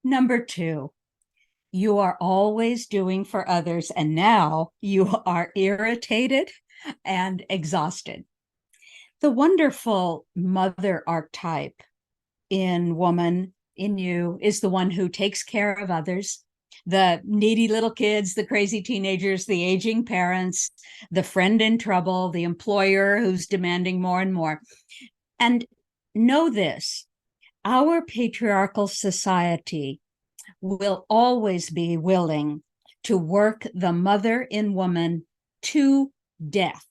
Number two, you are always doing for others, and now you are irritated and exhausted. The wonderful mother archetype in woman, in you, is the one who takes care of others, the needy little kids, the crazy teenagers, the aging parents, the friend in trouble, the employer who's demanding more and more. And know this, our patriarchal society will always be willing to work the mother in woman to death.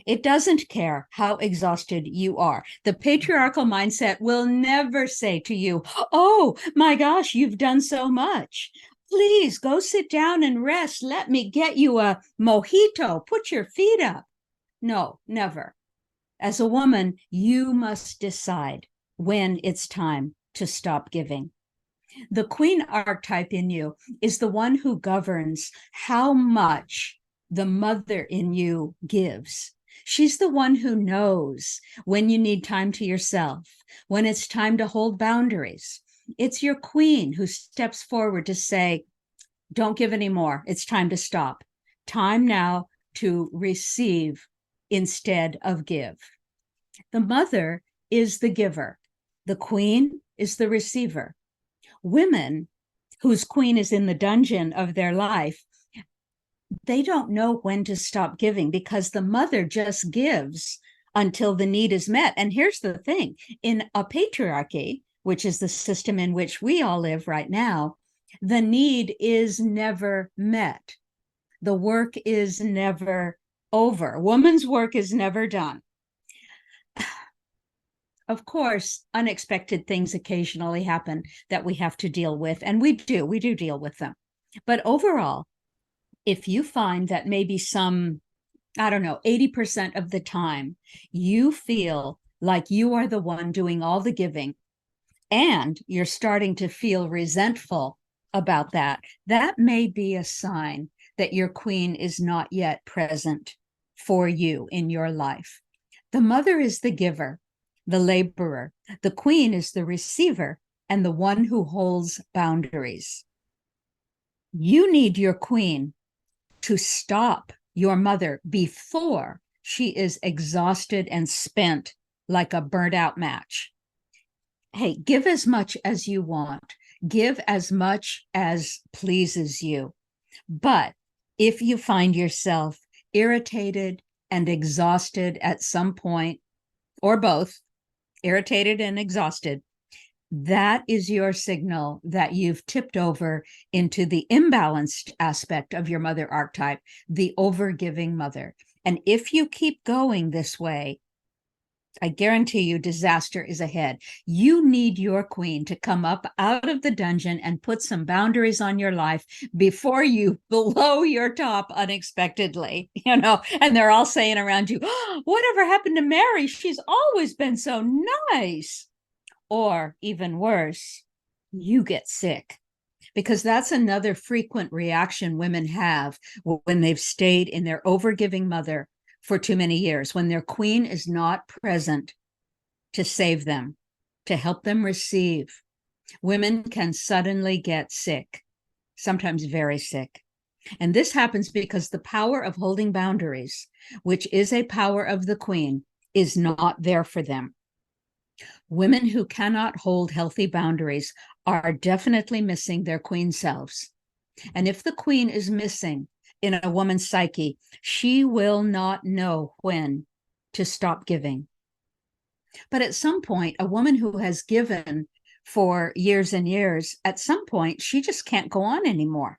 It doesn't care how exhausted you are. The patriarchal mindset will never say to you, "Oh my gosh, you've done so much. Please go sit down and rest. Let me get you a mojito. Put your feet up." No, never. As a woman, you must decide when it's time to stop giving. The queen archetype in you is the one who governs how much the mother in you gives. She's the one who knows when you need time to yourself, when it's time to hold boundaries. It's your queen who steps forward to say, don't give anymore. It's time to stop. Time now to receive instead of give. The mother is the giver. The queen is the receiver. Women whose queen is in the dungeon of their life, they don't know when to stop giving because the mother just gives until the need is met. And here's the thing, in a patriarchy, which is the system in which we all live right now, the need is never met. The work is never over. Woman's work is never done. Of course, unexpected things occasionally happen that we have to deal with, and we do deal with them. But overall, if you find that maybe some, I don't know, 80% of the time, you feel like you are the one doing all the giving, and you're starting to feel resentful about that, that may be a sign that your queen is not yet present for you in your life. The mother is the giver, the laborer. The queen is the receiver and the one who holds boundaries. You need your queen to stop your mother before she is exhausted and spent like a burnt out match. Hey, give as much as you want. Give as much as pleases you. But if you find yourself irritated and exhausted at some point, or both, irritated and exhausted, that is your signal that you've tipped over into the imbalanced aspect of your mother archetype, the overgiving mother. And if you keep going this way, I guarantee you disaster is ahead. You need your queen to come up out of the dungeon and put some boundaries on your life before you blow your top unexpectedly, and they're all saying around you, oh, whatever happened to Mary? She's always been so nice. Or even worse, you get sick, because that's another frequent reaction women have when they've stayed in their overgiving mother for too many years, when their queen is not present to save them, to help them receive. Women can suddenly get sick, sometimes very sick. And this happens because the power of holding boundaries, which is a power of the queen, is not there for them. Women who cannot hold healthy boundaries are definitely missing their queen selves. And if the queen is missing in a woman's psyche, she will not know when to stop giving. But at some point, a woman who has given for years and years, at some point, she just can't go on anymore.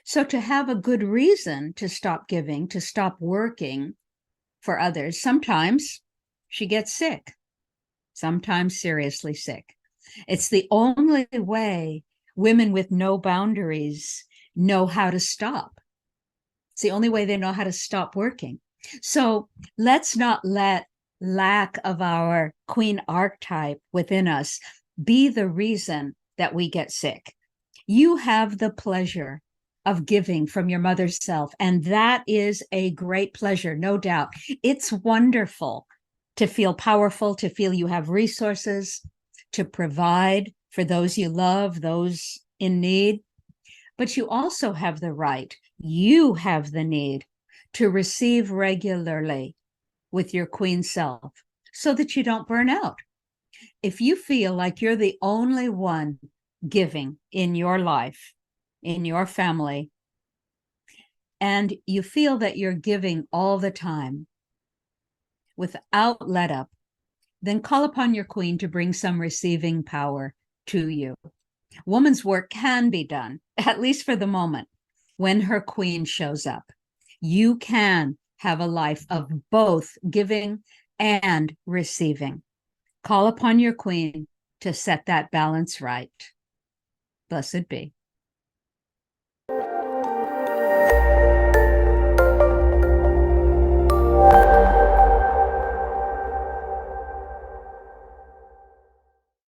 So to have a good reason to stop giving, to stop working for others, sometimes she gets sick, sometimes seriously sick. It's the only way women with no boundaries know how to stop. It's the only way they know how to stop working. So let's not let lack of our queen archetype within us be the reason that we get sick. You have the pleasure of giving from your mother's self, and that is a great pleasure, no doubt. It's wonderful to feel powerful, to feel you have resources to provide for those you love, those in need. But you also have the right, you have the need to receive regularly with your queen self so that you don't burn out. If you feel like you're the only one giving in your life, in your family, and you feel that you're giving all the time without let up, then call upon your queen to bring some receiving power to you. Woman's work can be done, at least for the moment, when her queen shows up. You can have a life of both giving and receiving. Call upon your queen to set that balance right. Blessed be.